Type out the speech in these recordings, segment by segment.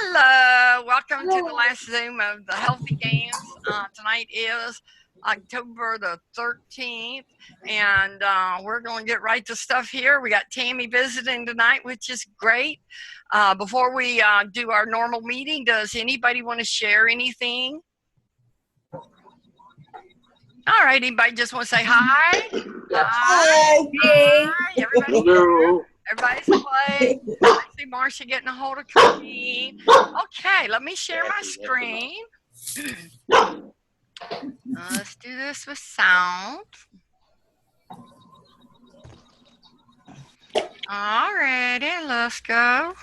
Hello, welcome to the last Zoom of the Healthy Games. Tonight is October the 13th, and we're going to get right to stuff here. We got Tammy visiting tonight, which is great. Before we do our normal meeting, does anybody want to share anything? All right, anybody just want to say hi? Hi. Hi. Everybody. Hello. Everybody's playing. I see Marcia getting a hold of Colleen. Okay, let me share my screen. Let's do this with sound. Alrighty, let's go.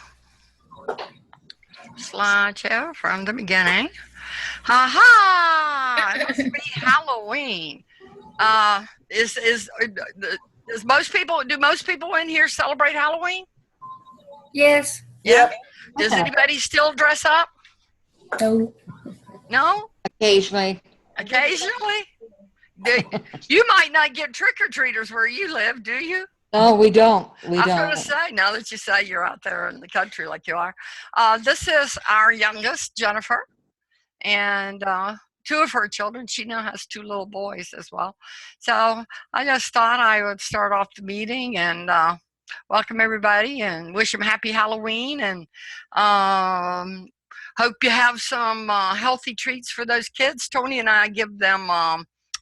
Slideshow from the beginning. Ha ha! It must be Halloween. Do most people in here celebrate Halloween? Yes. Yeah. Does anybody still dress up? No. No? Occasionally. Occasionally? You might not get trick-or-treaters where you live, do you? No, we don't. I was going to say, now that you say you're out there in the country like you are. This is our youngest, Jennifer, and two of her children. She now has two little boys as well. So I just thought I would start off the meeting and welcome everybody and wish them happy Halloween, and hope you have some healthy treats for those kids. Tony and I give them,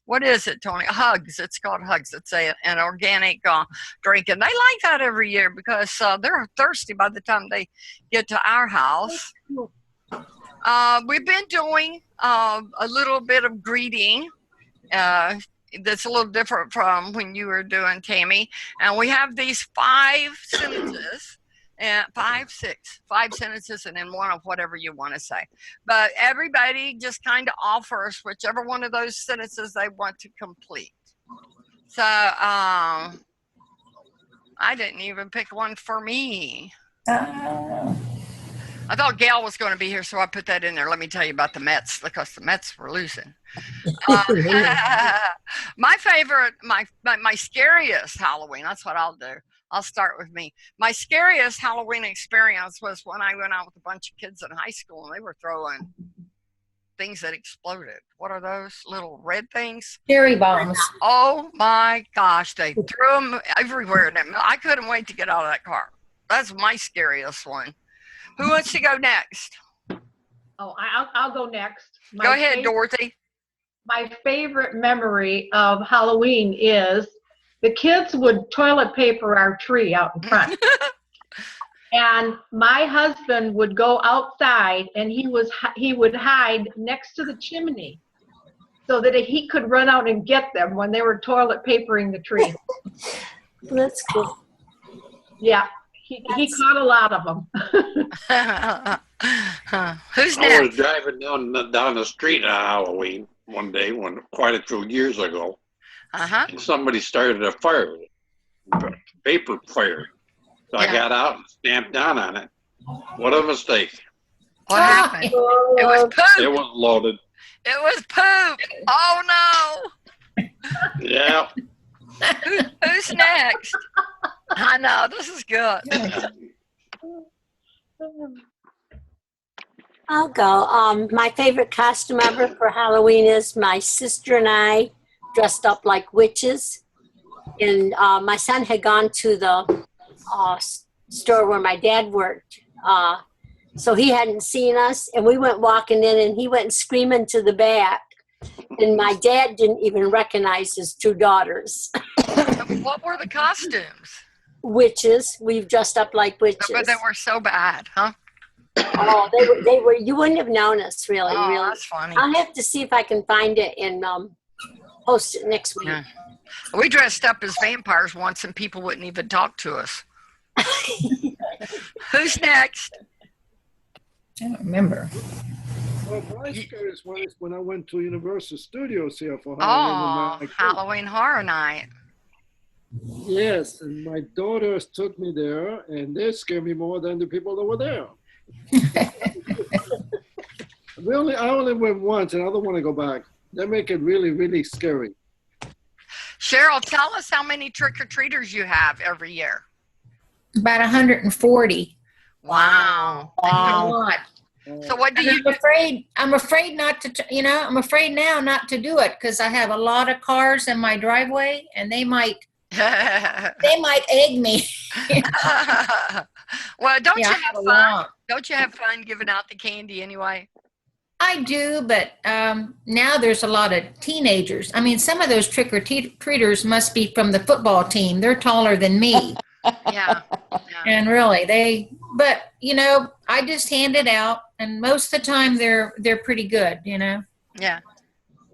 what is it, Tony? Hugs. It's called Hugs. It's an organic drink, and they like that every year because they're thirsty by the time they get to our house. We've been doing a little bit of greeting that's a little different from when you were doing, Tammy. And we have these 5 sentences, and 5 sentences, and then one of whatever you want to say. But everybody just kind of offers whichever one of those sentences they want to complete. So I didn't even pick one for me. I thought Gail was going to be here, so I put that in there. Let me tell you about the Mets, because the Mets were losing. My favorite, my scariest Halloween, that's what I'll do. I'll start with me. My scariest Halloween experience was when I went out with a bunch of kids in high school, and they were throwing things that exploded. What are those little red things? Cherry bombs. Oh my gosh, they threw them everywhere. I couldn't wait to get out of that car. That's my scariest one. Who wants to go next? Oh, I'll go next. Go ahead, Dorothy. My favorite memory of Halloween is the kids would toilet paper our tree out in front. And my husband would go outside, and he would hide next to the chimney so that he could run out and get them when they were toilet papering the tree. That's cool. Yeah. He caught a lot of them. Who's I was next? driving down the street on Halloween one day, quite a few years ago, and somebody started a fire, vapor fire. So I got out and stamped down on it. What a mistake! What happened? It was poop. It wasn't loaded. It was poop. Oh no! Yeah. Who's next? I know, this is good. I'll go. My favorite costume ever for Halloween is my sister and I dressed up like witches. And my son had gone to the store where my dad worked. So he hadn't seen us. And we went walking in, and he went screaming to the back. And my dad didn't even recognize his two daughters. What were the costumes? Witches. We've dressed up like witches. But they were so bad, huh? Oh, they were. You wouldn't have known us, really. Oh, really. That's funny. I'll have to see if I can find it and post it next week. Yeah. We dressed up as vampires once, and people wouldn't even talk to us. Who's next? I don't remember. Well, my scariest one is when I went to Universal Studios here for Oh, Halloween. With my Halloween Horror Night. Yes, and my daughters took me there, and they scared me more than the people that were there. I only went once, and I don't want to go back. They make it really, really scary. Cheryl, tell us how many trick-or-treaters you have every year. About 140. Wow. A lot. what do you? I'm afraid not to. I'm afraid now not to do it because I have a lot of cars in my driveway, and they might egg me. Well, don't Yeah, you I have have a fun? lot. Don't you have fun giving out the candy anyway? I do, but now there's a lot of teenagers. I mean, some of those trick-or-treaters must be from the football team. They're taller than me. Yeah. And really, but I just hand it out, and most of the time they're pretty good. Yeah.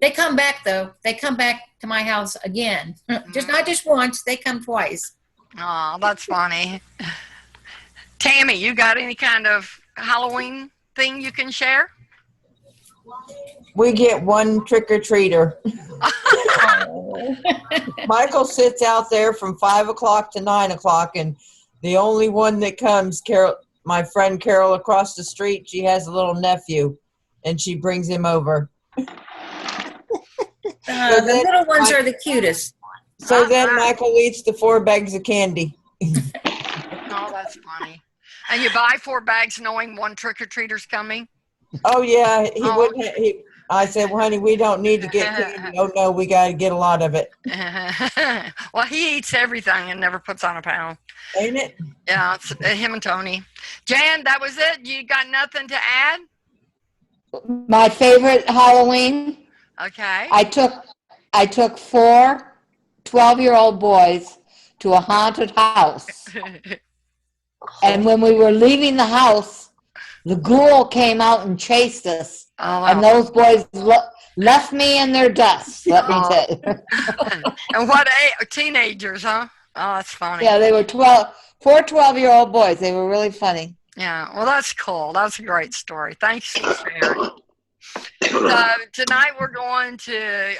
They come back though. They come back to my house again. Just not just once. They come twice. Oh, that's funny. Tammy, you got any kind of Halloween thing you can share? We get one trick-or-treater. Michael sits out there from 5 o'clock to 9 o'clock, and the only one that comes, Carol, my friend Carol across the street, she has a little nephew, and she brings him over. The little ones are the cutest. So then Michael eats the 4 bags of candy. Oh, that's funny. And you buy 4 bags knowing one trick-or-treater's coming? Oh, yeah. I said, well, honey, we don't need to get candy. Oh, no, we got to get a lot of it. Well, he eats everything and never puts on a pound. Ain't it? Yeah, it's him and Tony. Jan, that was it? You got nothing to add? My favorite Halloween, Okay. I took 4 12-year-old boys to a haunted house. And when we were leaving the house, the ghoul came out and chased us. Oh, wow. And those boys left me in their dust, let me tell you. And what teenagers, huh? Oh, that's funny. Yeah, they were 4 12-year-old boys. They were really funny. Yeah, well, that's cool. That's a great story. Thanks for sharing. So tonight we're going to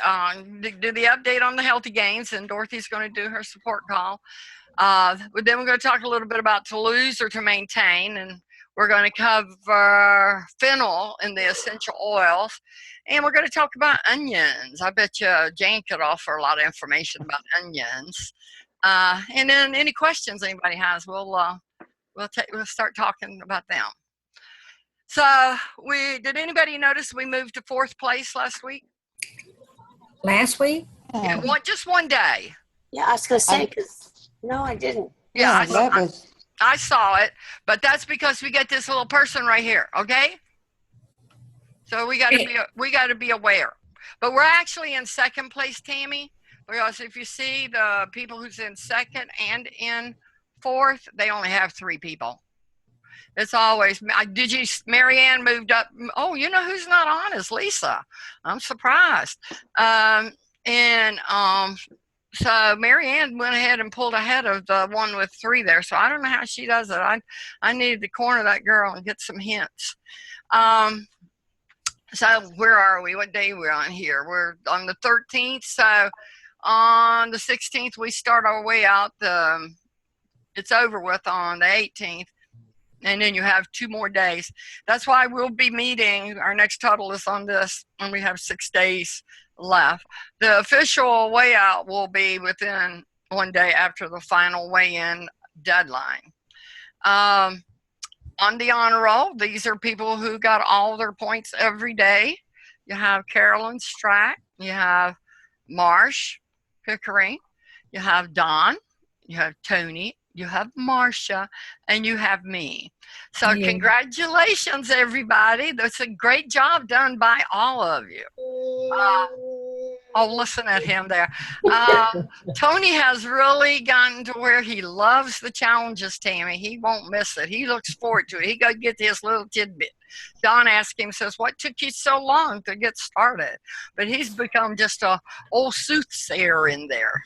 do the update on the Healthy Gains, and Dorothy's going to do her support call. Then we're going to talk a little bit about to lose or to maintain, and we're going to cover fennel in the essential oils, and we're going to talk about onions. I bet you Jane could offer a lot of information about onions. And then any questions anybody has, we'll start talking about them. So did anybody notice we moved to 4th place last week? Last week? Yeah, just one day. Yeah, I was going to say, because no, I didn't. Yeah, Yeah, I saw it, but that's because we get this little person right here, okay? So we got to be aware. But we're actually in 2nd place, Tammy, because if you see the people who's in 2nd and in 4th, they only have 3 people. It's always, Marianne moved up. Oh, you know who's not on is Lisa. I'm surprised. So Marianne went ahead and pulled ahead of the one with 3 there. So I don't know how she does it. I needed to corner that girl and get some hints. So where are we? What day we're on here? We're on the 13th. So on the 16th, we start our way out. It's over with on the 18th. And then you have 2 more days. That's why we'll be meeting. Our next total is on this, and we have 6 days left. The official weigh out will be within 1 day after the final weigh-in deadline. On the honor roll, these are people who got all their points every day. You have Carolyn Strack, you have Marsh Pickering, you have Don, you have Tony, you have Marcia, and you have me. So Congratulations, everybody. That's a great job done by all of you. Listen at him there. Tony has really gotten to where he loves the challenges, Tammy. He won't miss it. He looks forward to it. He goes get his little tidbit. Don asked him, says, what took you so long to get started? But he's become just a old soothsayer in there.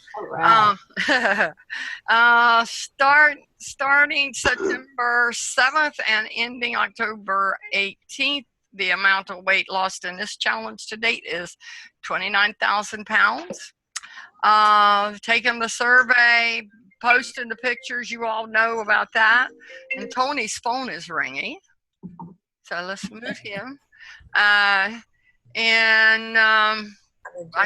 Starting September 7th and ending October 18th, the amount of weight lost in this challenge to date is 29,000 pounds. Taking the survey, posting the pictures, you all know about that. And Tony's phone is ringing. So let's move him. I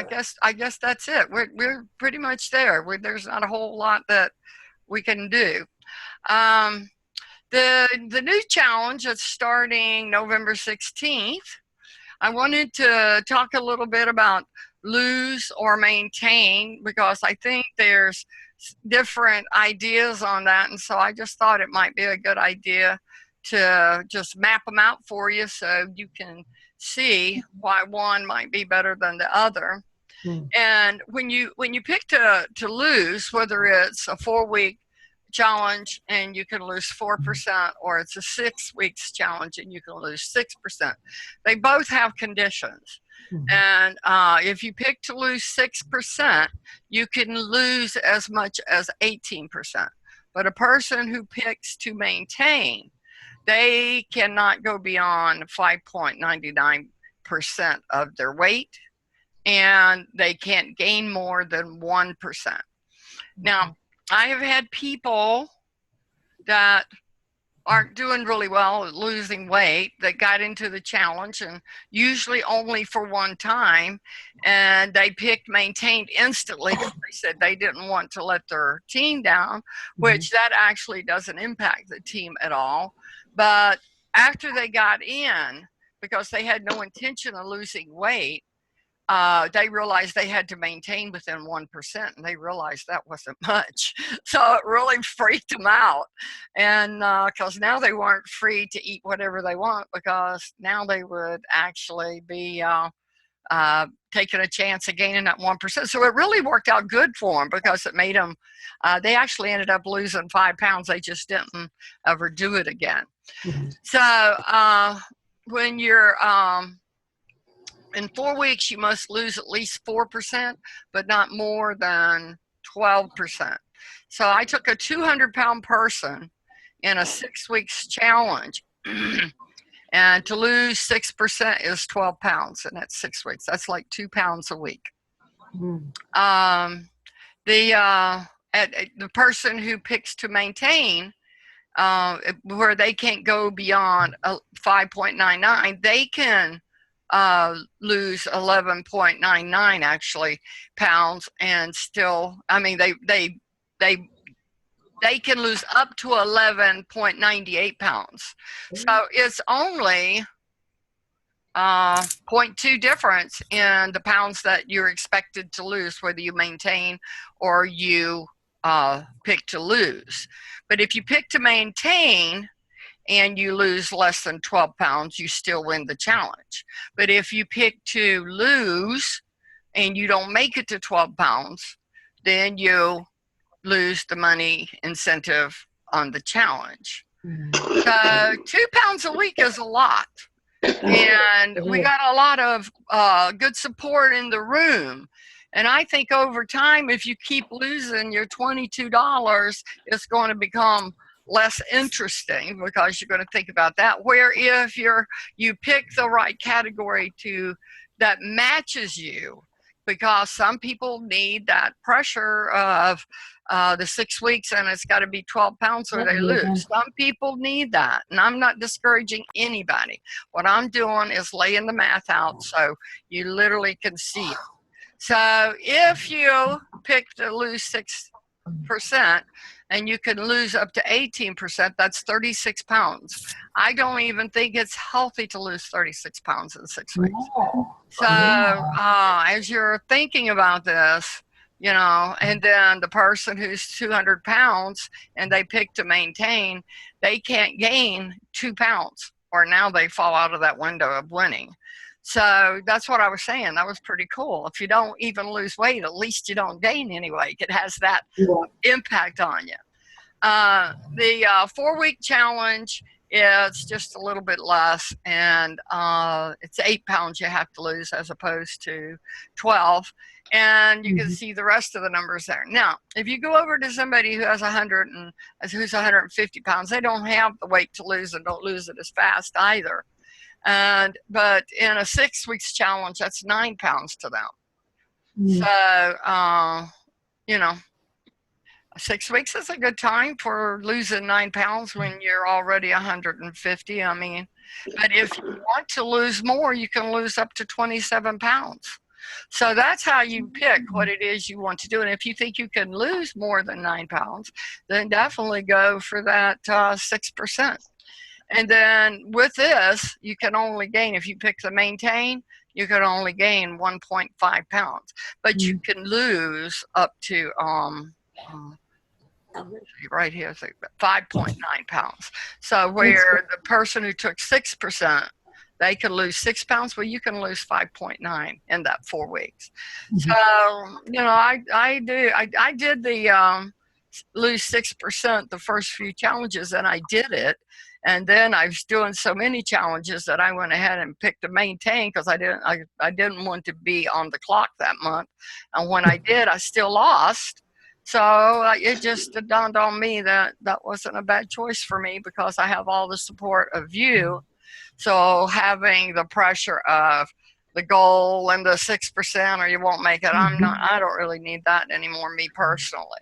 guess that's it. We're pretty much there. There's not a whole lot that we can do. The new challenge that's starting November 16th, I wanted to talk a little bit about lose or maintain, because I think there's different ideas on that. And so I just thought it might be a good idea to just map them out for you so you can see why one might be better than the other. And when you pick to lose, whether it's a 4-week challenge and you can lose 4%, or it's a 6 weeks challenge and you can lose 6%, they both have conditions. And if you pick to lose 6%, you can lose as much as 18%. But a person who picks to maintain, they cannot go beyond 5.99% of their weight, and they can't gain more than 1%. Now, I have had people that aren't doing really well at losing weight that got into the challenge, and usually only for one time, and they picked maintained instantly. They said they didn't want to let their team down, which that actually doesn't impact the team at all. But after they got in, because they had no intention of losing weight, they realized they had to maintain within 1%, and they realized that wasn't much. So it really freaked them out. And because now they weren't free to eat whatever they want, because now they would actually be taking a chance of gaining that 1%. So it really worked out good for them, because it made them, they actually ended up losing 5 pounds. They just didn't ever do it again. So when you're, in 4 weeks, you must lose at least 4%, but not more than 12%. So I took a 200-pound person in a 6 weeks challenge, and to lose 6% is 12 pounds, and that's 6 weeks. That's like 2 pounds a week. The person who picks to maintain, where they can't go beyond 5.99, they can lose 11.99 actually pounds, and still, I mean, they can lose up to 11.98 pounds. So it's only 0.2 difference in the pounds that you're expected to lose, whether you maintain or you pick to lose. But if you pick to maintain and you lose less than 12 pounds, you still win the challenge. But if you pick to lose and you don't make it to 12 pounds, then you lose the money incentive on the challenge. So 2 pounds a week is a lot. And we got a lot of good support in the room. And I think over time, if you keep losing your $22, it's going to become less interesting, because you're going to think about that. Where if you pick the right category that matches you, because some people need that pressure of the 6 weeks and it's got to be 12 pounds or they lose. Some people need that, and I'm not discouraging anybody. What I'm doing is laying the math out so you literally can see it. So if you pick to lose 6%, and you can lose up to 18%, that's 36 pounds. I don't even think it's healthy to lose 36 pounds in 6 weeks. So as you're thinking about this, and then the person who's 200 pounds and they pick to maintain, they can't gain 2 pounds, or now they fall out of that window of winning. So that's what I was saying. That was pretty cool. If you don't even lose weight, at least you don't gain any weight. It has that impact on you. The 4-week challenge is just a little bit less, and it's 8 pounds you have to lose as opposed to 12. And you can see the rest of the numbers there. Now, if you go over to somebody who has who's 150 pounds, they don't have the weight to lose and don't lose it as fast either. But in a 6 weeks challenge, that's 9 pounds to them. So, 6 weeks is a good time for losing 9 pounds when you're already 150. I mean, but if you want to lose more, you can lose up to 27 pounds. So that's how you pick what it is you want to do. And if you think you can lose more than 9 pounds, then definitely go for that 6%. And then with this, you can only gain, if you pick the maintain, you can only gain 1.5 pounds, but you can lose up to right here, 5.9 pounds. So where the person who took 6%, they could lose 6 pounds. Well, you can lose 5.9 in that 4 weeks. So, you know, I did the lose 6% the first few challenges, and I did it. And then I was doing so many challenges that I went ahead and picked to maintain, because I didn't want to be on the clock that month. And when I did, I still lost. So it just dawned on me that that wasn't a bad choice for me, because I have all the support of you. So having the pressure of the goal and the 6% or you won't make it, I don't really need that anymore, me personally.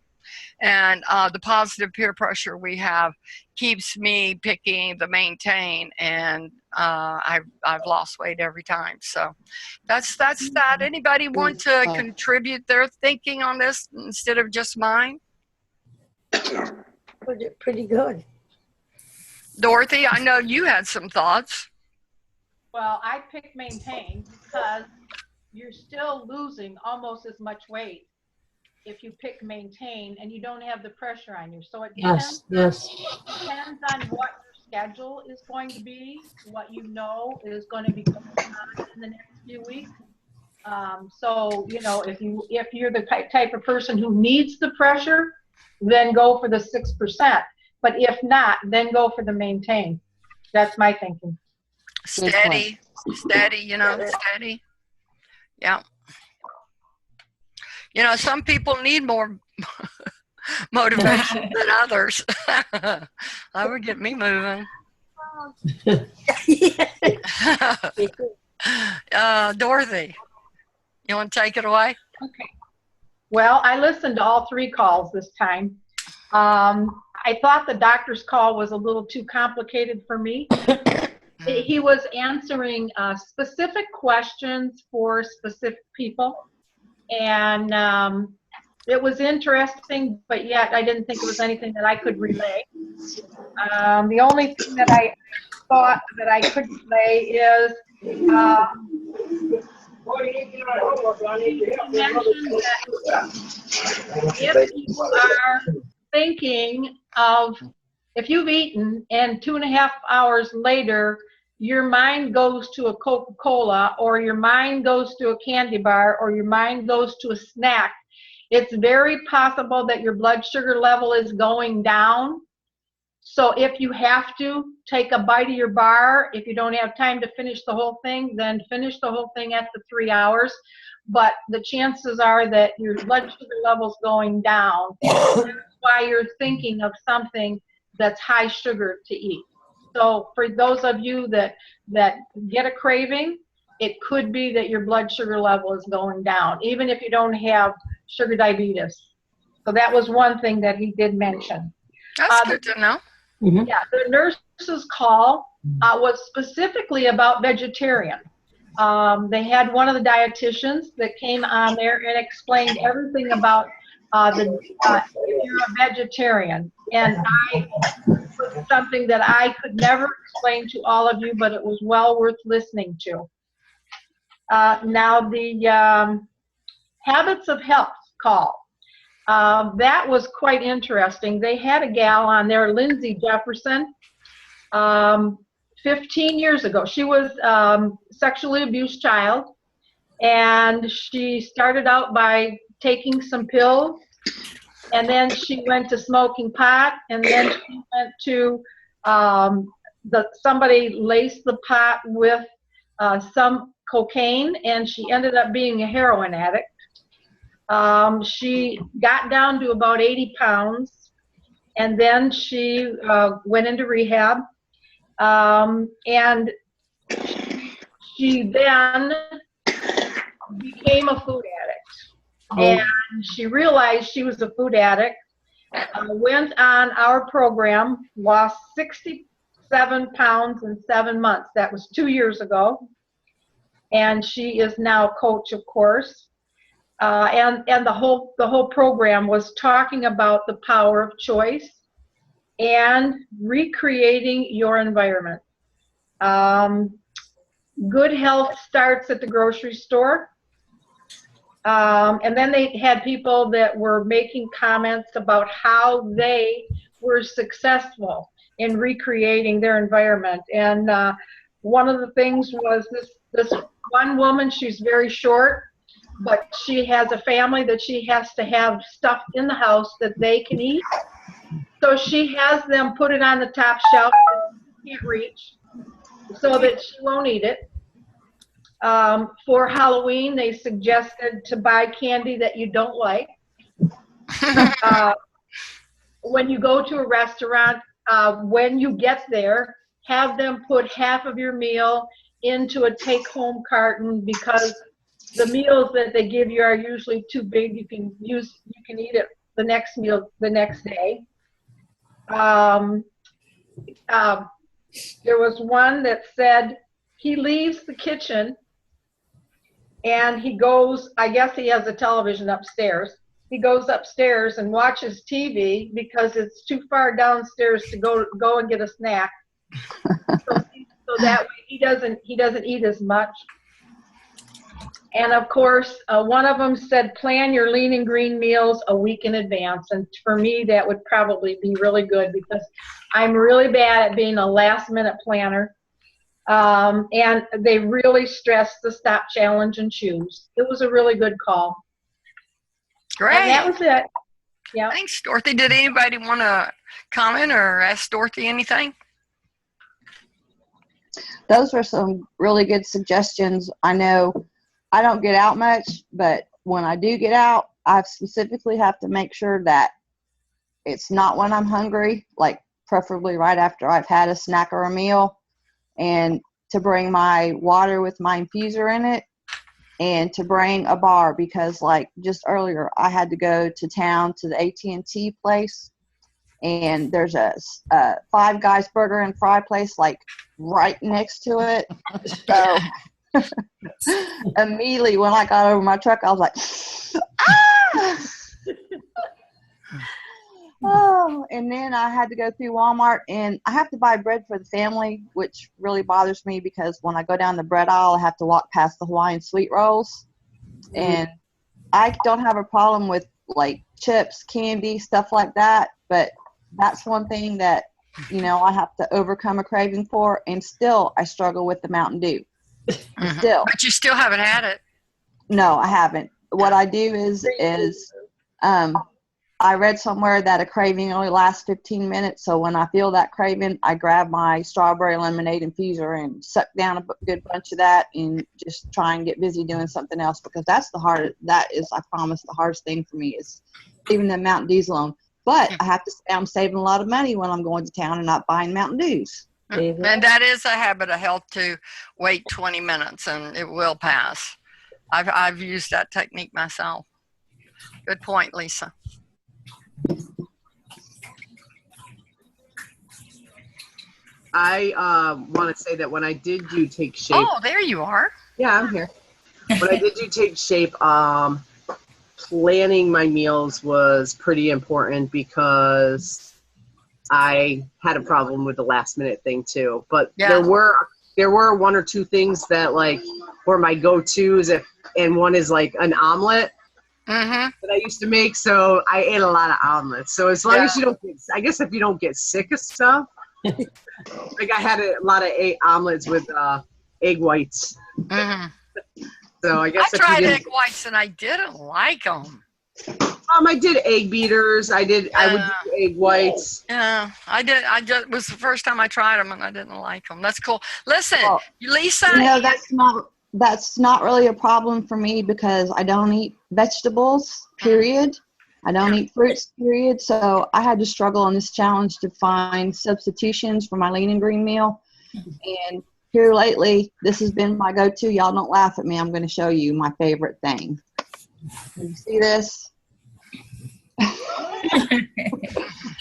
And the positive peer pressure we have keeps me picking the maintain, and I've lost weight every time. So that's that. Anybody want to contribute their thinking on this instead of just mine? Pretty good. Dorothy, I know you had some thoughts. Well, I picked maintain because you're still losing almost as much weight if you pick maintain and you don't have the pressure on you. So it depends, depends on what your schedule is going to be, what you know is going to be going on in the next few weeks. So, you know, if you're the type of person who needs the pressure, then go for the 6%. But if not, then go for the maintain. That's my thinking. Steady, you know, steady. Yeah. You know, some people need more motivation than others. That would get me moving. Dorothy, you want to take it away? Okay. Well, I listened to all 3 calls this time. I thought the doctor's call was a little too complicated for me. He was answering specific questions for specific people. And it was interesting, but yet I didn't think it was anything that I could relay. The only thing that I thought that I could relay is you mentioned that if you are thinking of, if you've eaten and 2.5 hours later your mind goes to a Coca-Cola, or your mind goes to a candy bar, or your mind goes to a snack, it's very possible that your blood sugar level is going down. So if you have to take a bite of your bar, if you don't have time to finish the whole thing, then finish the whole thing at the 3 hours. But the chances are that your blood sugar level's going down. That's why you're thinking of something that's high sugar to eat. So for those of you that get a craving, it could be that your blood sugar level is going down, even if you don't have sugar diabetes. So that was one thing that he did mention. That's good to know. Yeah, the nurse's call was specifically about vegetarian. They had one of the dietitians that came on there and explained everything about if you're a vegetarian. And was something that I could never explain to all of you, but it was well worth listening to. Now the Habits of Health call. That was quite interesting. They had a gal on there, Lindsay Jefferson, 15 years ago. She was sexually abused child, and she started out by taking some pills, and then she went to smoking pot, and then she went to somebody laced the pot with some cocaine, and she ended up being a heroin addict. She got down to about 80 pounds, and then she went into rehab, and she then became a food addict. And she realized she was a food addict, went on our program, lost 67 pounds in 7 months. That was 2 years ago. and she is now a coach, of course. And the whole program was talking about the power of choice and recreating your environment. Good health starts at the grocery store. And then they had people that were making comments about how they were successful in recreating their environment. And one of the things was this one woman, she's very short, but she has a family that she has to have stuff in the house that they can eat. So she has them put it on the top shelf that you can't reach so that she won't eat it. For Halloween, they suggested to buy candy that you don't like. When you go to a restaurant, when you get there, have them put half of your meal into a take-home carton, because the meals that they give you are usually too big. You can eat it the next meal the next day. There was one that said he leaves the kitchen and he goes, I guess he has a television upstairs. He goes upstairs and watches TV because it's too far downstairs to go and get a snack. So that way he doesn't eat as much. And of course, one of them said, plan your lean and green meals a week in advance. And for me, that would probably be really good, because I'm really bad at being a last minute planner. And they really stressed the stop, challenge, and choose. It was a really good call. Great. And that was it. Yeah. Thanks, Dorothy. Did anybody want to comment or ask Dorothy anything? Those were some really good suggestions. I know I don't get out much, but when I do get out, I specifically have to make sure that it's not when I'm hungry, like preferably right after I've had a snack or a meal, and to bring my water with my infuser in it, and to bring a bar, because like just earlier I had to go to town to the AT&T place, and there's a Five Guys burger and fry place like right next to it. So immediately when I got over my truck, I was like, ah! Oh, and then I had to go through Walmart, and I have to buy bread for the family, which really bothers me because when I go down the bread aisle, I have to walk past the Hawaiian sweet rolls. And I don't have a problem with like chips, candy, stuff like that, but that's one thing that, you know, I have to overcome a craving for, and still I struggle with the Mountain Dew. Still. But you still haven't had it. No, I haven't. What I do is I read somewhere that a craving only lasts 15 minutes. So when I feel that craving, I grab my strawberry lemonade infuser and suck down a good bunch of that and just try and get busy doing something else, because that's that is, I promise, the hardest thing for me is leaving the Mountain Dews alone. But I have to say I'm saving a lot of money when I'm going to town and not buying Mountain Dews. And that is a habit of health, to wait 20 minutes and it will pass. I've used that technique myself. Good point, Lisa. I want to say that when I did do Take Shape. Oh, there you are. Yeah, I'm here. When I did do Take Shape, planning my meals was pretty important, because I had a problem with the last minute thing too. But yeah, there were one or two things that like were my go-tos, and one is like an omelet that I used to make. So I ate a lot of omelets. So as long as you don't get, I guess if you don't get sick of stuff, like I had a lot of omelets with egg whites. So I guess I tried egg whites and I didn't like them. I did egg beaters. I would do egg whites. Yeah, I did. It was the first time I tried them and I didn't like them. That's cool. Listen, Lisa. You know, that's not really a problem for me, because I don't eat vegetables, period. I don't eat fruits, period. So I had to struggle on this challenge to find substitutions for my lean and green meal. And here lately, this has been my go-to. Y'all don't laugh at me. I'm going to show you my favorite thing. You see this?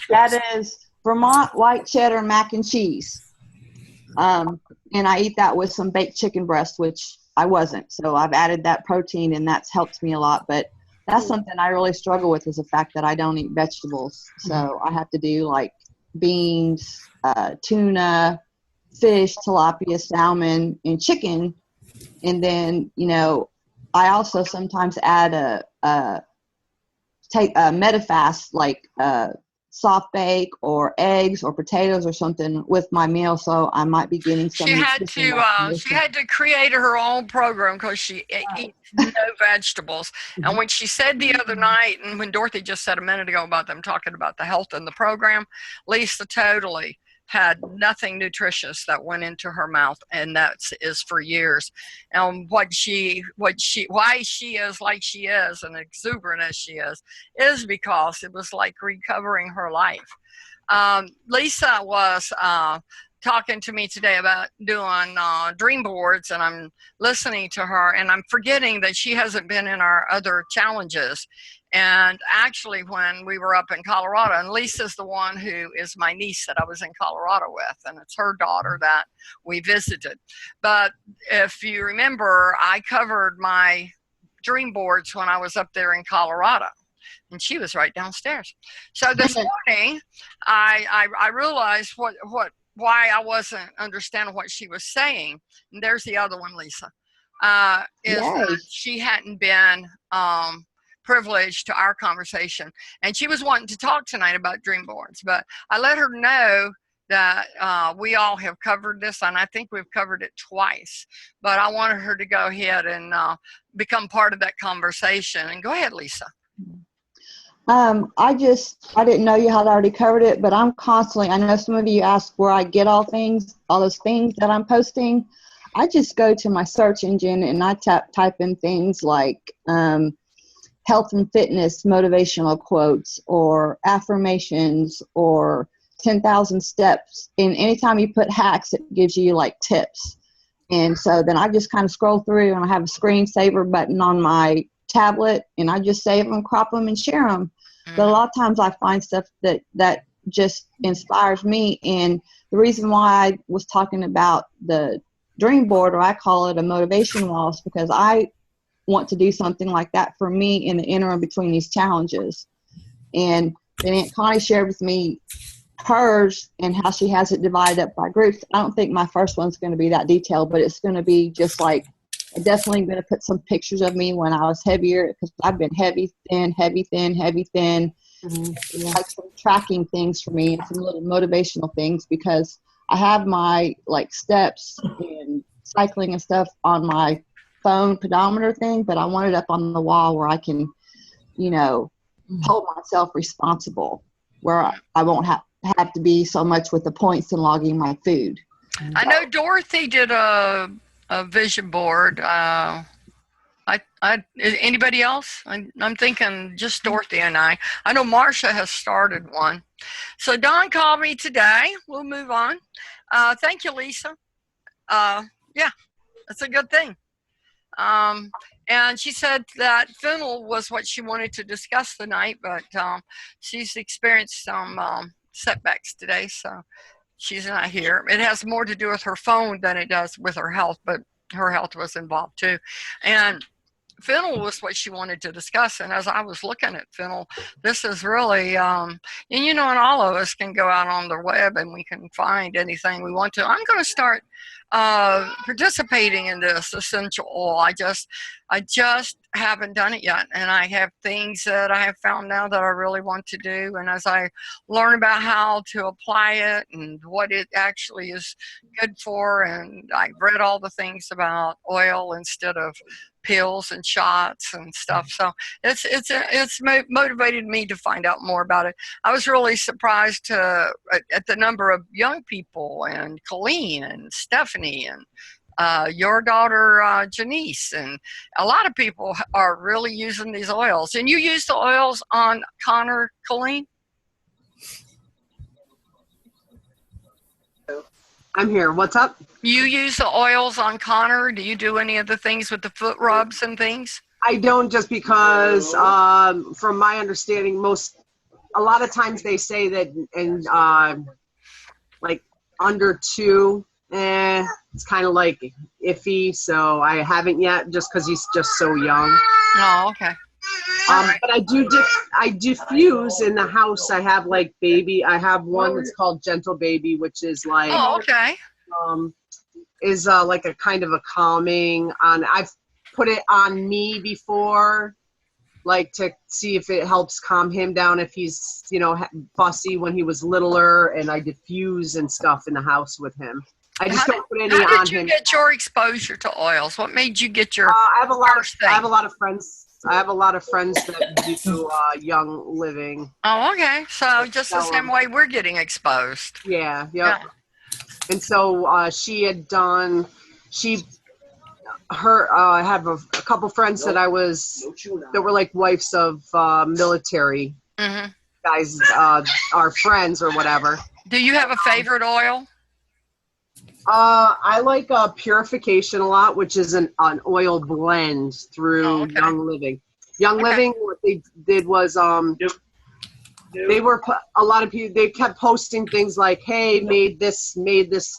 That is Vermont white cheddar mac and cheese. And I eat that with some baked chicken breast, which I wasn't. So I've added that protein, and that's helped me a lot. But that's something I really struggle with, is the fact that I don't eat vegetables. So I have to do like beans, tuna, fish, tilapia, salmon, and chicken. And then, you know, I also sometimes add take a Medifast, like soft bake or eggs or potatoes or something with my meal, so I might be getting some. She had to create her own program because she eats no vegetables. And when she said the other night, and when Dorothy just said a minute ago about them talking about the health in the program, Lisa totally had nothing nutritious that went into her mouth, and that is for years. And why she is like she is and exuberant as she is because it was like recovering her life. Lisa was talking to me today about doing dream boards, and I'm listening to her, and I'm forgetting that she hasn't been in our other challenges. And actually, when we were up in Colorado, and Lisa's the one who is my niece that I was in Colorado with, and it's her daughter that we visited. But if you remember, I covered my dream boards when I was up there in Colorado, and she was right downstairs. So this morning, I realized why I wasn't understanding what she was saying. And there's the other one, Lisa, is that she hadn't been privileged to our conversation, and she was wanting to talk tonight about dream boards, but I let her know that we all have covered this, and I think we've covered it twice, but I wanted her to go ahead and become part of that conversation. And go ahead, Lisa. I didn't know you had already covered it, but I'm constantly, I know some of you ask where I get all those things that I'm posting. I just go to my search engine and I type in things like health and fitness motivational quotes or affirmations or 10,000 steps. And anytime you put hacks, it gives you like tips. And so then I just kind of scroll through, and I have a screensaver button on my tablet, and I just save them, crop them, and share them. But a lot of times I find stuff that just inspires me. And the reason why I was talking about the dream board, or I call it a motivation wall, is because I want to do something like that for me in the interim between these challenges. And then Aunt Connie shared with me hers and how she has it divided up by groups. I don't think my first one's going to be that detailed, but it's going to be just like, I'm definitely going to put some pictures of me when I was heavier, because I've been heavy, thin, heavy, thin, heavy, thin. Mm-hmm. Like some tracking things for me and some little motivational things, because I have my like steps and cycling and stuff on my phone pedometer thing, but I want it up on the wall where I can, hold myself responsible, where I won't have to be so much with the points and logging my food. I know Dorothy did a vision board. Anybody else? I'm thinking just Dorothy and I. I know Marcia has started one. So Dawn called me today. We'll move on. Thank you, Lisa. Yeah, that's a good thing. And she said that fennel was what she wanted to discuss tonight, but she's experienced some setbacks today, so she's not here. It has more to do with her phone than it does with her health, but her health was involved too. And fennel was what she wanted to discuss. And as I was looking at fennel, this is really, and all of us can go out on the web and we can find anything we want to. I'm going to start participating in this essential oil. I just haven't done it yet, and I have things that I have found now that I really want to do. And as I learn about how to apply it and what it actually is good for, and I've read all the things about oil instead of pills and shots and stuff, so it's motivated me to find out more about it. I was really surprised at the number of young people, and Colleen and Stephanie and your daughter Janice, and a lot of people are really using these oils. And you use the oils on Connor, Colleen? I'm here. What's up? You use the oils on Connor? Do you do any of the things with the foot rubs and things? I don't, just because from my understanding, a lot of times they say that like under 2, it's kind of like iffy, so I haven't yet, just because he's just so young. Oh, okay. But I diffuse in the house. I have like baby. I have one that's called Gentle Baby, which is like okay. Is like a kind of a calming on. I've put it on me before, like to see if it helps calm him down if he's, you know, fussy when he was littler, and I diffuse and stuff in the house with him. I just don't put any on him. How did you get your exposure to oils? What made you get your I have a lot of friends. I have a lot of friends that do Young Living. Oh, okay. So just the same way we're getting exposed. Yeah, yep. Yeah. And so she had done, I have a couple friends that that were like wives of military guys, our friends or whatever. Do you have a favorite oil? I like Purification a lot, which is an oil blend through Young Living. Young Living, what they did was they were a lot of people. They kept posting things like, "Hey, made this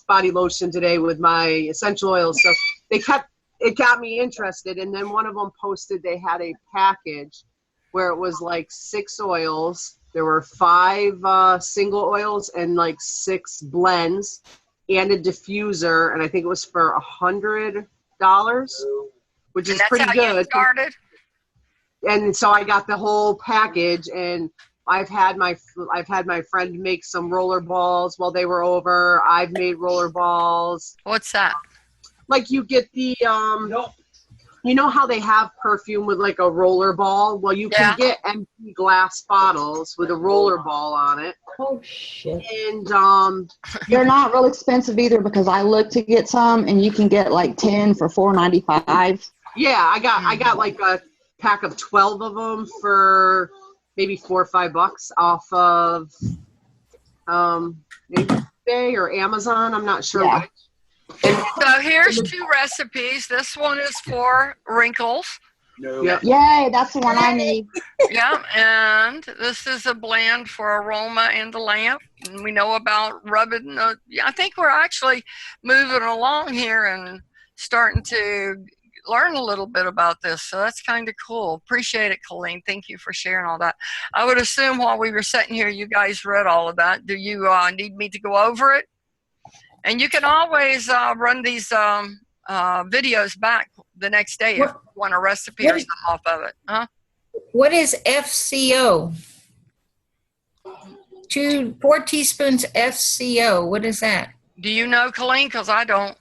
body lotion today with my essential oils." So it got me interested. And then one of them posted they had a package where it was like 6 oils. There were 5 single oils and like 6 blends and a diffuser. And I think it was for $100, which is pretty good. That's how you started? And so I got the whole package, and I've had my friend make some roller balls while they were over. I've made roller balls. What's that? Like you get the you know how they have perfume with like a roller ball? Well, you can get empty glass bottles with a roller ball on it. Oh shit. And they're not real expensive either, because I looked to get some and you can get like 10 for $4.95. Yeah, I got like a pack of 12 of them for maybe $4 or $5 off of maybe eBay or Amazon. I'm not sure which. So here's 2 recipes. This one is for wrinkles. Yep. Yay, that's the one I need. Yeah, and this is a blend for aroma in the lamp. And we know about rubbing. I think we're actually moving along here and starting to learn a little bit about this. So that's kind of cool. Appreciate it, Colleen. Thank you for sharing all that. I would assume while we were sitting here, you guys read all of that. Do you need me to go over it? And you can always run these videos back the next day if you want a recipe or something off of it. Huh? What is FCO? 4 teaspoons FCO. What is that? Do you know, Colleen? Because I don't.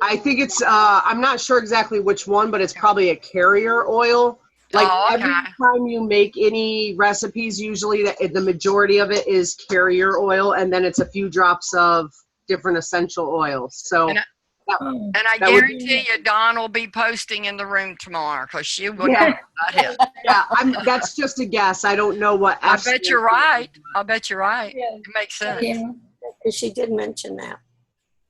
I think it's, I'm not sure exactly which one, but it's probably a carrier oil. Like every time you make any recipes, usually the majority of it is carrier oil, and then it's a few drops of different essential oils. So, and I guarantee you, Dawn will be posting in the room tomorrow because she will know about it. Yeah, that's just a guess. I don't know what. I bet you're right. I bet you're right. Yeah. It makes sense. Yeah, she did mention that.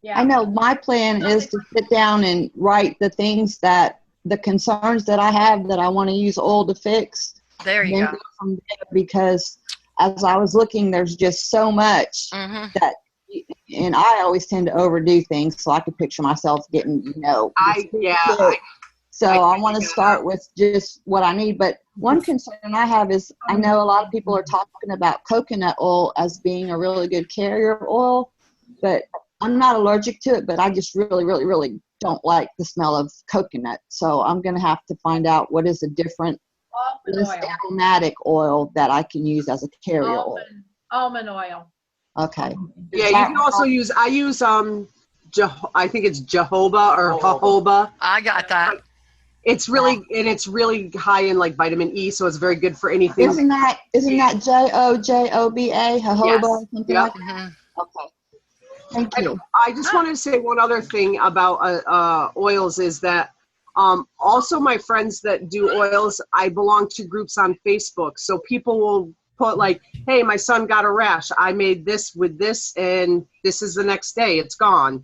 Yeah. I know my plan is to sit down and write the things the concerns that I have that I want to use oil to fix. There you go. From there, because as I was looking, there's just so much that. And I always tend to overdo things, so I could picture myself getting, So I want to start with just what I need. But one concern I have is I know a lot of people are talking about coconut oil as being a really good carrier oil, but I'm not allergic to it, but I just really, really, really don't like the smell of coconut. So I'm going to have to find out what is a different aromatic oil that I can use as a carrier oil. Almond oil. Okay. Yeah, you can also use, I use, I think it's jojoba or jojoba. I got that. It's really, and it's really high in like vitamin E, so it's very good for anything. Isn't that Jojoba, jojoba? Yes. Yep. Okay. Thank you. I just wanted to say one other thing about oils is that also my friends that do oils, I belong to groups on Facebook, so people will put like, hey, my son got a rash. I made this with this, and this is the next day. It's gone,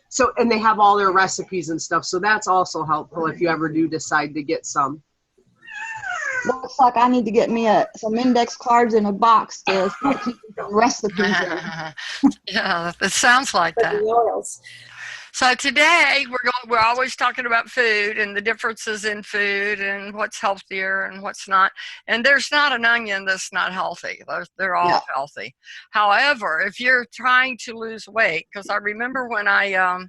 So, and they have all their recipes and stuff. So that's also helpful if you ever do decide to get some. Looks like I need to get me some index cards in a box to keep the recipes. Yeah, it sounds like that. So today we're always talking about food and the differences in food and what's healthier and what's not. And there's not an onion that's not healthy. They're all healthy. However, if you're trying to lose weight, because I remember when I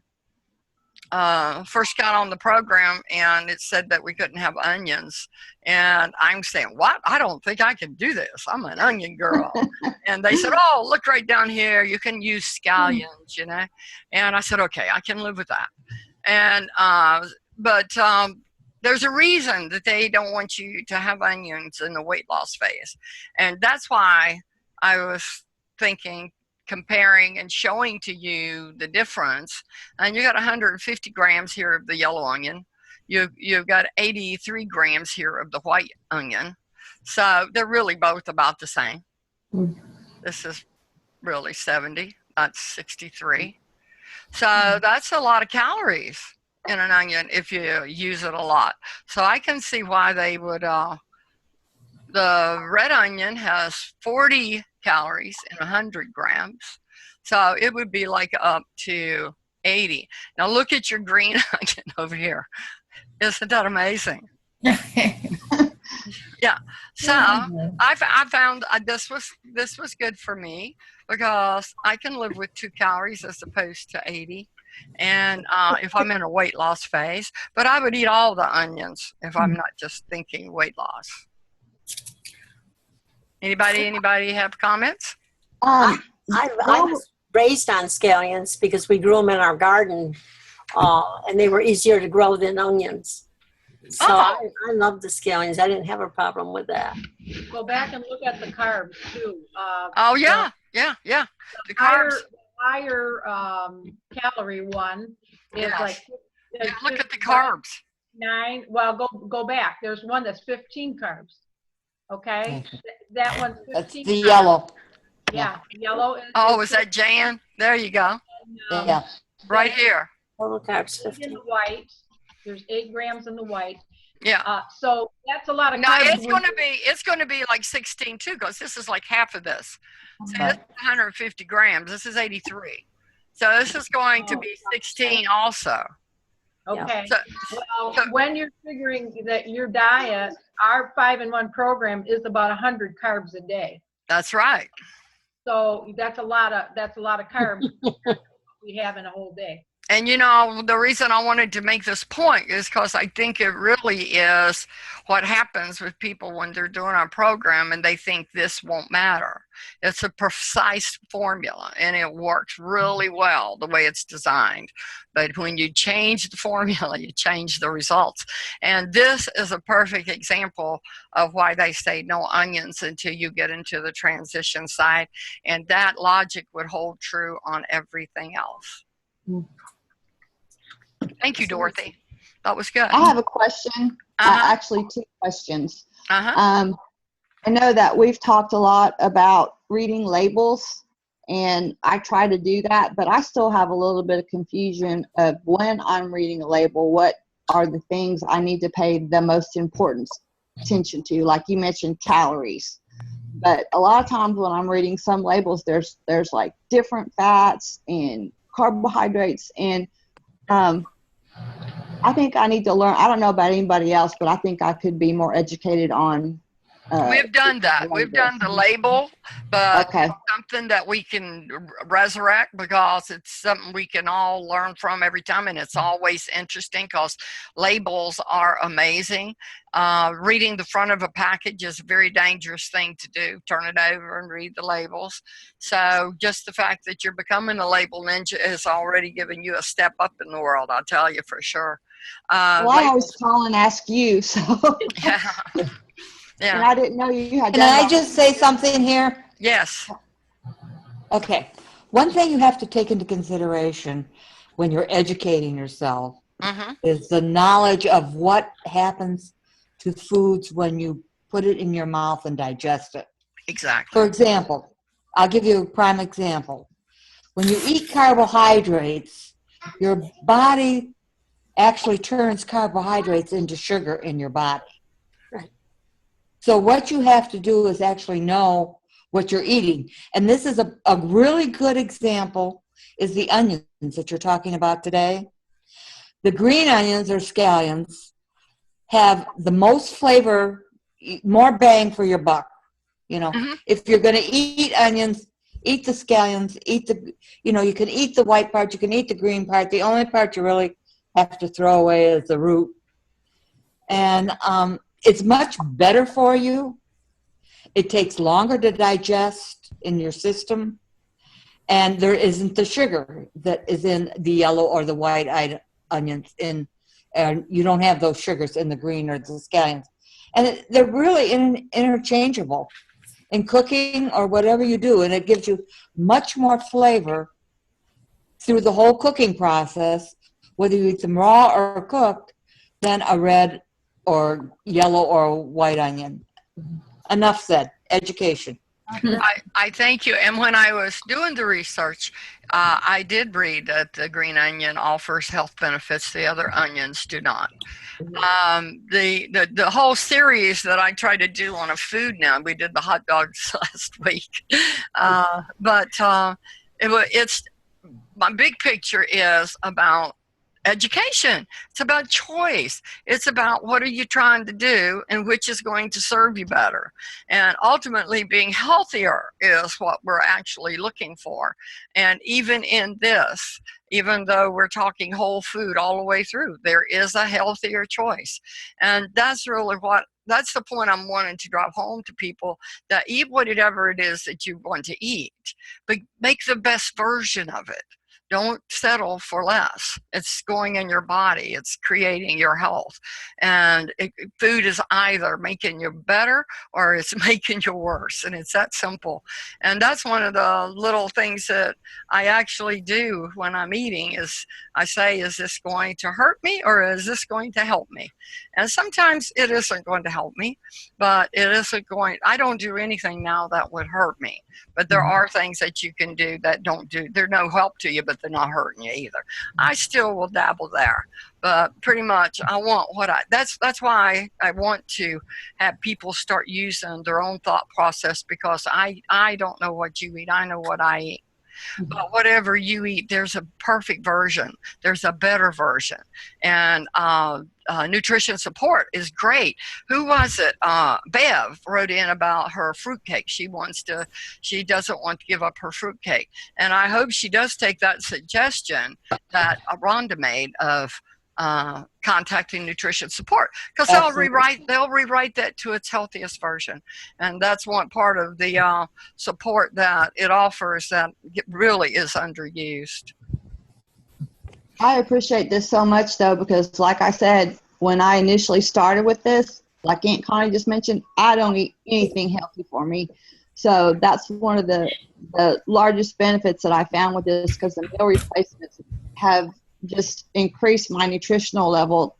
first got on the program and it said that we couldn't have onions, and I'm saying, what? I don't think I can do this. I'm an onion girl. And they said, oh, look right down here, you can use scallions, you know. And I said, okay, I can live with that. And but there's a reason that they don't want you to have onions in the weight loss phase. And that's why I was thinking, comparing and showing to you the difference. And you got 150 grams here of the yellow onion. You've got 83 grams here of the white onion. So they're really both about the same. This is really 70, that's 63. So that's a lot of calories in an onion if you use it a lot. So I can see why they would, the red onion has 40 calories in 100 grams. So it would be like up to 80. Now look at your green onion over here. Isn't that amazing? Yeah. So I found this was good for me because I can live with 2 calories as opposed to 80. And if I'm in a weight loss phase, but I would eat all the onions if I'm not just thinking weight loss. Anybody have comments? I was raised on scallions because we grew them in our garden, and they were easier to grow than onions. So I love the scallions. I didn't have a problem with that. Go back and look at the carbs too. Yeah. The carbs. Higher calorie one is like. Look at the carbs. 9. Well, go back. There's one that's 15 carbs. Okay, that one's 15. That's the yellow. Yeah, yellow. Is that Jan? There you go. And, Yeah. Right here. Total carbs in 15. the white. There's 8 grams in the white. Yeah. So that's a lot of no, carbs. it's going to be like 16 too, because this is like half of this. So this is 150 grams. This is 83. So this is going to be 16 also. Okay. So, when you're figuring that your diet, our 5-in-1 program is about 100 carbs a day. That's right. So that's a lot of carbs we have in a whole day. And you know, the reason I wanted to make this point is because I think it really is what happens with people when they're doing our program and they think this won't matter. It's a precise formula and it works really well the way it's designed. But when you change the formula, you change the results. And this is a perfect example of why they say no onions until you get into the transition side. And that logic would hold true on everything else. Thank you, Dorothy. That was good. I have a question. Actually, 2 questions. I know that we've talked a lot about reading labels, and I try to do that, but I still have a little bit of confusion of when I'm reading a label, what are the things I need to pay the most important attention to? Like you mentioned, calories. But a lot of times when I'm reading some labels, there's like different fats and carbohydrates, and I think I need to learn. I don't know about anybody else, but I think I could be more educated on. We've done that. We've done the label, but it's something that we can resurrect because it's something we can all learn from every time, and it's always interesting because labels are amazing. Reading the front of a package is a very dangerous thing to do. Turn it over and read the labels. So just the fact that you're becoming a label ninja has already given you a step up in the world, I'll tell you for sure. Well, I always call and ask you, so. Yeah. And I didn't know you had. Can I just say something here? Yes. Okay. One thing you have to take into consideration when you're educating yourself is the knowledge of what happens to foods when you put it in your mouth and digest it. Exactly. For example, I'll give you a prime example. When you eat carbohydrates, your body actually turns carbohydrates into sugar in your body. So what you have to do is actually know what you're eating. And this is a really good example is the onions. that you're talking about today, the green onions or scallions have the most flavor, more bang for your buck. You know, if you're going to eat onions, eat the scallions, you can eat the white part, you can eat the green part. The only part you really have to throw away is the root. And it's much better for you. It takes longer to digest in your system. And there isn't the sugar that is in the yellow or the white onions. And you don't have those sugars in the green or the scallions. And they're really interchangeable in cooking or whatever you do. And it gives you much more flavor through the whole cooking process, whether you eat them raw or cooked, than a red or yellow or white onion. Enough said. Education. I thank you. And when I was doing the research, I did read that the green onion offers health benefits the other onions do not. The whole series that I try to do on a food now, we did the hot dogs last week, but it's my big picture is about education. It's about choice. It's about what are you trying to do and which is going to serve you better. And ultimately being healthier is what we're actually looking for. And even in this, even though we're talking whole food all the way through, there is a healthier choice. And that's really that's the point I'm wanting to drive home to people, that eat whatever it is that you want to eat, but make the best version of it. Don't settle for less. It's going in your body. It's creating your health. And food is either making you better or it's making you worse. And it's that simple. And that's one of the little things that I actually do when I'm eating is I say, is this going to hurt me or is this going to help me? And sometimes it isn't going to help me, but I don't do anything now that would hurt me. But there are things that you can do that they're no help to you, but they're not hurting you either. I still will dabble there, but pretty much I want that's why I want to have people start using their own thought process, because I don't know what you eat. I know what I eat. But whatever you eat, there's a perfect version. There's a better version. And nutrition support is great. Who was it? Bev wrote in about her fruitcake. She doesn't want to give up her fruitcake. And I hope she does take that suggestion that Rhonda made of contacting nutrition support, because they'll rewrite that to its healthiest version. And that's one part of the support that it offers that really is underused. I appreciate this so much, though, because like I said, when I initially started with this, like Aunt Connie just mentioned, I don't eat anything healthy for me. So that's one of the largest benefits that I found with this, because the meal replacements have just increased my nutritional level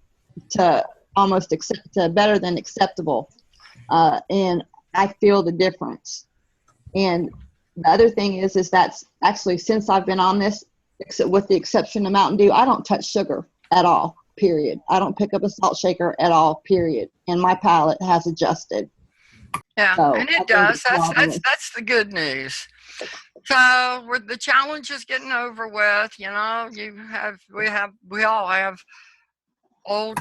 to to better than acceptable. And I feel the difference. And the other thing is that's actually, since I've been on this, with the exception of Mountain Dew, I don't touch sugar at all, period. I don't pick up a salt shaker at all, period. And my palate has adjusted. Yeah, so and it does. That's the good news. So with the challenges getting over with, we all have old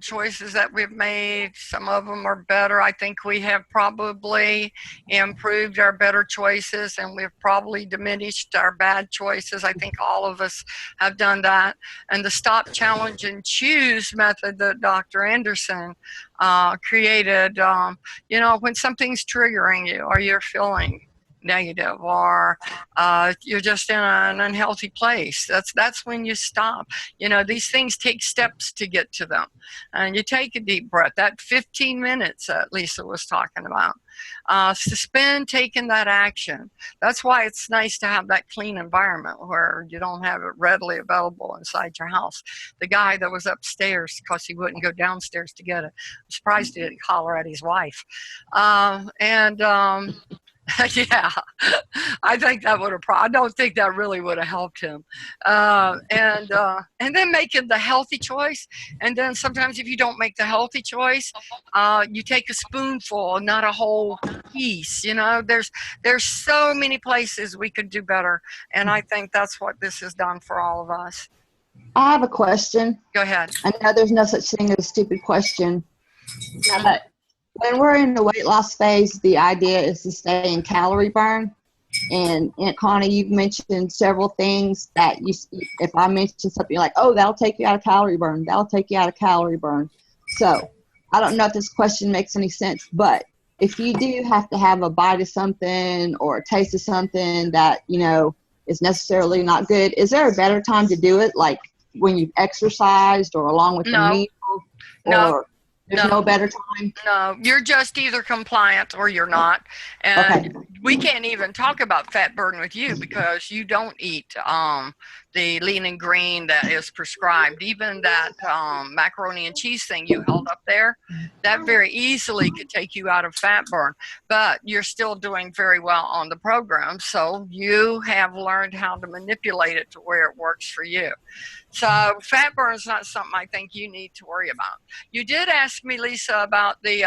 choices that we've made. Some of them are better. I think we have probably improved our better choices, and we've probably diminished our bad choices. I think all of us have done that. And the stop, challenge, and choose method that Dr. Anderson created, when something's triggering you or you're feeling negative or you're just in an unhealthy place, that's when you stop. These things take steps to get to them, and you take a deep breath. That 15 minutes that Lisa was talking about, suspend taking that action. That's why it's nice to have that clean environment where you don't have it readily available inside your house. The guy that was upstairs because he wouldn't go downstairs to get it, I'm surprised he didn't holler at his wife. Yeah, I think that would have. I don't think that really would have helped him. And then making the healthy choice. And then sometimes if you don't make the healthy choice, you take a spoonful, not a whole piece. You know, there's so many places we could do better, and I think that's what this has done for all of us. I have a question. Go ahead. I know there's no such thing as a stupid question, but when we're in the weight loss phase, the idea is to stay in calorie burn. And Aunt Connie, you've mentioned several things that if I mention something like, oh, that'll take you out of calorie burn, that'll take you out of calorie burn. So I don't know if this question makes any sense, but if you do have to have a bite of something or a taste of something that, you know, is necessarily not good, is there a better time to do it? Like when you've exercised or along with the meal? Or there's no better time? No, you're just either compliant or you're not. And we can't even talk about fat burn with you because you don't eat the lean and green that is prescribed. Even that macaroni and cheese thing you held up there, that very easily could take you out of fat burn. But you're still doing very well on the program, so you have learned how to manipulate it to where it works for you. So fat burn is not something I think you need to worry about. You did ask me, Lisa, about the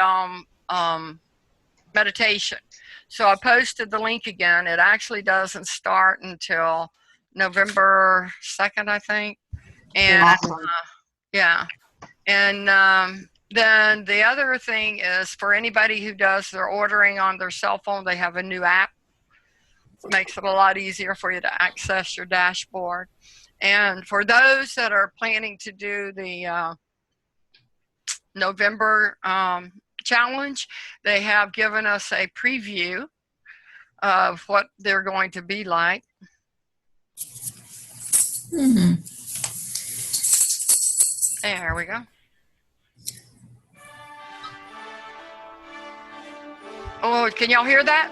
meditation. So I posted the link again. It actually doesn't start until November 2nd, I think. And yeah. And then the other thing is for anybody who does their ordering on their cell phone, they have a new app. It makes it a lot easier for you to access your dashboard. And for those that are planning to do the November challenge, they have given us a preview of what they're going to be like. Mm-hmm. There we go. Oh, can y'all hear that?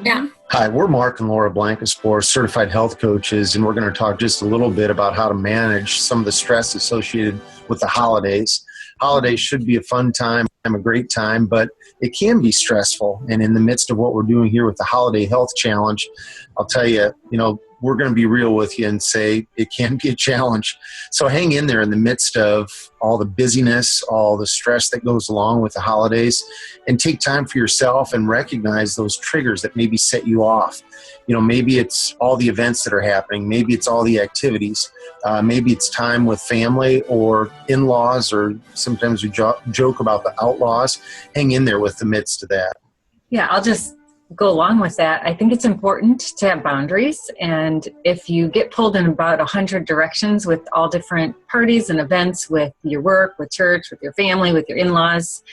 Yeah. Hi, we're Mark and Laura Blancaspor, certified health coaches, and we're going to talk just a little bit about how to manage some of the stress associated with the holidays. Holidays should be a fun time, a great time, but it can be stressful. And in the midst of what we're doing here with the Holiday Health Challenge, I'll tell you, we're going to be real with you and say it can be a challenge. So hang in there in the midst of all the busyness, all the stress that goes along with the holidays, and take time for yourself and recognize those triggers that maybe set you off. Maybe it's all the events that are happening. Maybe it's all the activities. Maybe it's time with family or in-laws, or sometimes we joke about the outlaws. Hang in there with the midst of that. Yeah, I'll just go along with that. I think it's important to have boundaries, and if you get pulled in about 100 directions with all different parties and events, with your work, with church, with your family, with your in-laws,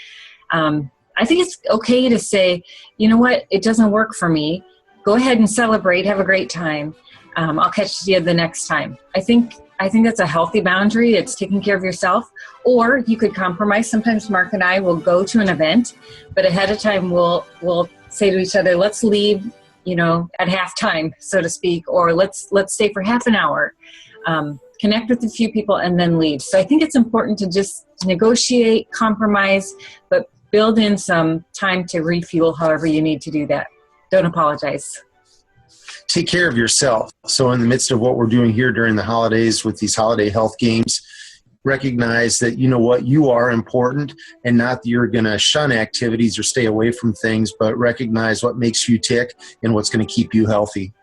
I think it's okay to say, you know what, it doesn't work for me. Go ahead and celebrate, have a great time. I'll catch you the next time. I think that's a healthy boundary. It's taking care of yourself. Or you could compromise. Sometimes Mark and I will go to an event, but ahead of time we'll say to each other, let's leave, at halftime, so to speak, or let's stay for half an hour, connect with a few people, and then leave. So I think it's important to just negotiate, compromise, but build in some time to refuel however you need to do that. Don't apologize. Take care of yourself. So in the midst of what we're doing here during the holidays with these holiday health games, recognize that, you are important, and not that you're going to shun activities or stay away from things, but recognize what makes you tick and what's going to keep you healthy.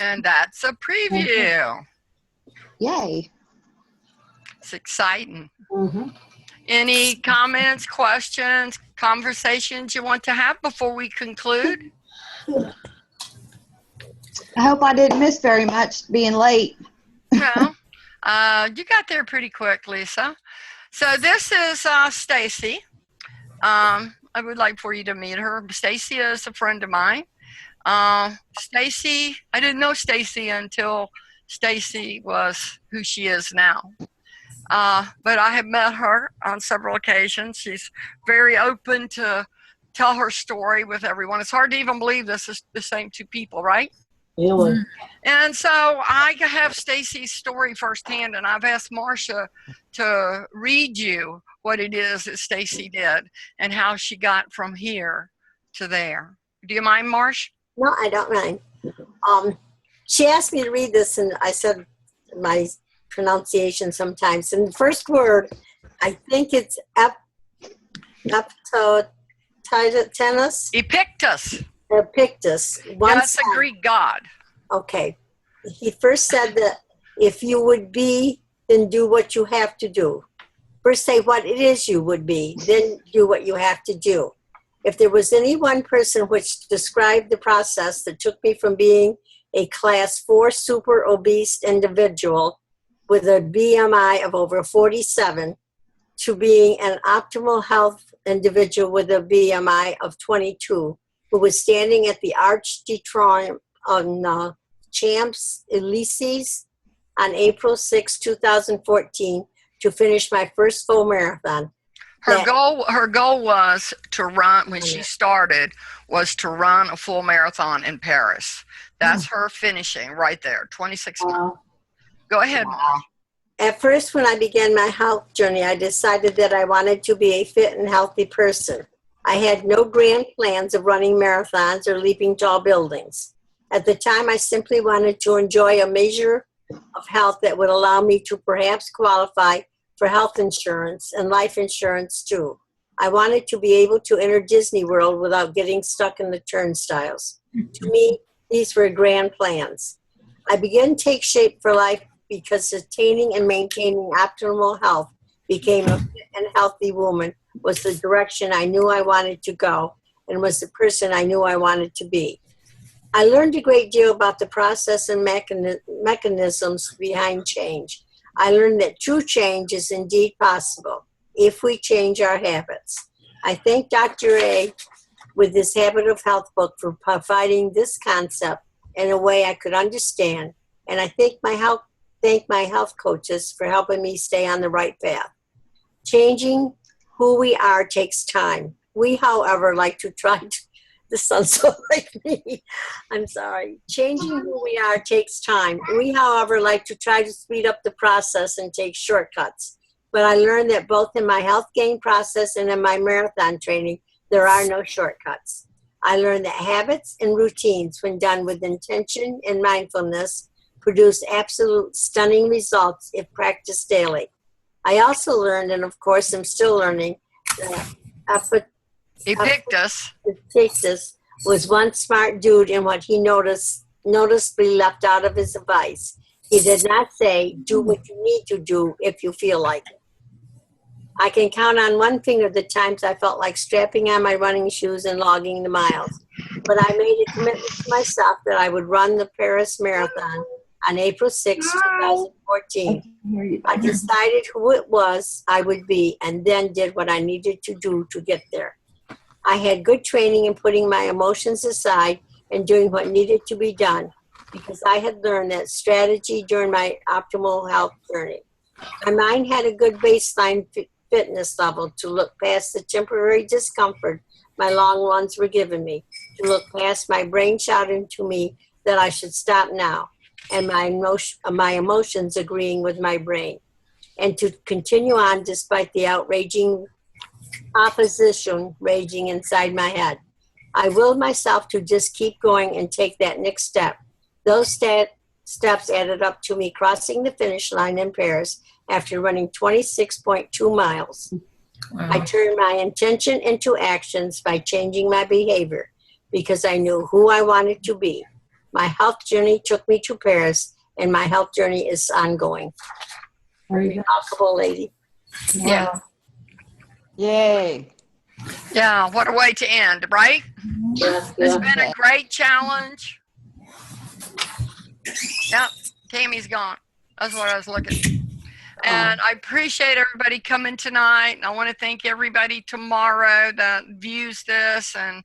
And that's a preview. Yay. It's exciting. Mm-hmm. Any comments, questions, conversations you want to have before we conclude? I hope I didn't miss very much being late. Well, you got there pretty quick, Lisa. So this is Stacy. I would like for you to meet her. Stacy is a friend of mine. Stacy, I didn't know Stacy until Stacy was who she is now. But I have met her on several occasions. She's very open to tell her story with everyone. It's hard to even believe this is the same two people, right? Really? And so I have Stacy's story firsthand, and I've asked Marcia to read you what it is that Stacy did and how she got from here to there. Do you mind, Marsh? No, I don't mind. She asked me to read this, and I said my pronunciation sometimes. And the first word, I think it's Epictetus. Epictetus. Epictetus. That's a Greek god. Okay. He first said that if you would be, then do what you have to do. First say what it is you would be, then do what you have to do. If there was any one person which described the process that took me from being a class 4 super obese individual with a BMI of over 47 to being an optimal health individual with a BMI of 22, who was standing at the Arc de Triomphe on Champs-Élysées on April 6, 2014, to finish my first full marathon. Her goal was to run, when she started, was to run a full marathon in Paris. That's her finishing right there, 26 miles. Go ahead. Wow. At first, when I began my health journey, I decided that I wanted to be a fit and healthy person. I had no grand plans of running marathons or leaping tall buildings. At the time, I simply wanted to enjoy a measure of health that would allow me to perhaps qualify for health insurance and life insurance too. I wanted to be able to enter Disney World without getting stuck in the turnstiles. To me, these were grand plans. I began to take shape for life because attaining and maintaining optimal health, became a fit and healthy woman, was the direction I knew I wanted to go and was the person I knew I wanted to be. I learned a great deal about the process and mechanisms behind change. I learned that true change is indeed possible if we change our habits. I thank Dr. A with his Habit of Health book for providing this concept in a way I could understand, and I thank my health coaches for helping me stay on the right path. Changing who we are takes time. We, however, like to try to, this sounds so like me. I'm sorry. Changing who we are takes time. We, however, like to try to speed up the process and take shortcuts. But I learned that both in my health gain process and in my marathon training, there are no shortcuts. I learned that habits and routines, when done with intention and mindfulness, produce absolute stunning results if practiced daily. I also learned, and of course I'm still learning, that Epictetus was one smart dude in what he noticeably left out of his advice. He did not say, do what you need to do if you feel like it. I can count on one finger the times I felt like strapping on my running shoes and logging the miles. But I made a commitment to myself that I would run the Paris Marathon on April 6, 2014. I decided who it was I would be and then did what I needed to do to get there. I had good training in putting my emotions aside and doing what needed to be done because I had learned that strategy during my optimal health journey. My mind had a good baseline fitness level to look past the temporary discomfort my long runs were giving me, to look past my brain shouting to me that I should stop now, and my emotions agreeing with my brain, and to continue on despite the outraging opposition raging inside my head. I willed myself to just keep going and take that next step. Those steps added up to me crossing the finish line in Paris after running 26.2 miles. Wow. I turned my intention into actions by changing my behavior because I knew who I wanted to be. My health journey took me to Paris, and my health journey is ongoing. Remarkable lady. Yeah. Yay. Yeah, what a way to end, right? Yeah. It's been a great challenge. Yep, Tammy's gone. That's what I was looking. And I appreciate everybody coming tonight. And I want to thank everybody tomorrow that views this and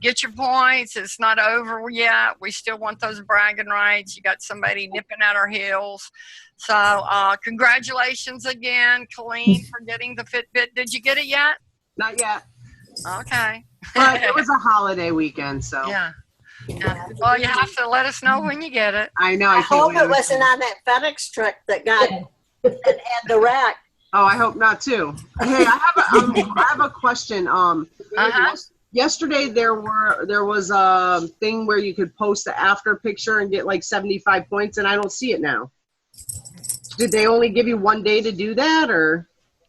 get your points. It's not over yet. We still want those bragging rights. You got somebody nipping at our heels. So congratulations again, Colleen, for getting the Fitbit. Did you get it yet? Not yet. Okay. But it was a holiday weekend, so. Yeah. Well, you have to let us know when you get it. I know. I hope it wasn't on that FedEx truck that got that had the rack. Oh, I hope not too. Hey, I have a question. yesterday there was a thing where you could post the after picture and get like 75 points, and I don't see it now. Did they only give you one day to do that, or?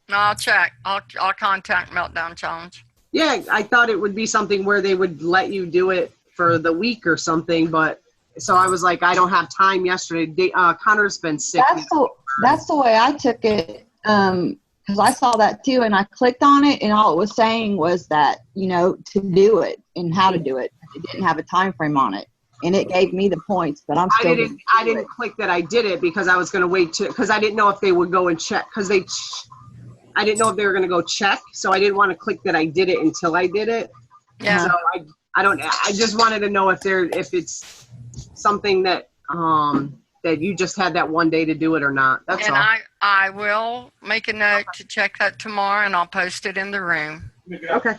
No, I'll check. I'll contact Meltdown Challenge. Yeah, I thought it would be something where they would let you do it for the week or something, but so I was like, I don't have time yesterday. Connor's been sick. That's the way I took it, because I saw that too, and I clicked on it, and all it was saying was that, to do it and how to do it. It didn't have a time frame on it, and it gave me the points, but I'm still. I didn't click that I did it because I was going to wait because I didn't know if they would go and check I didn't know if they were going to go check, so I didn't want to click that I did it until I did it. Yeah. So I just wanted to know if it's something that that you just had that one day to do it or not. That's all. And I will make a note to check that tomorrow, and I'll post it in the room. Okay.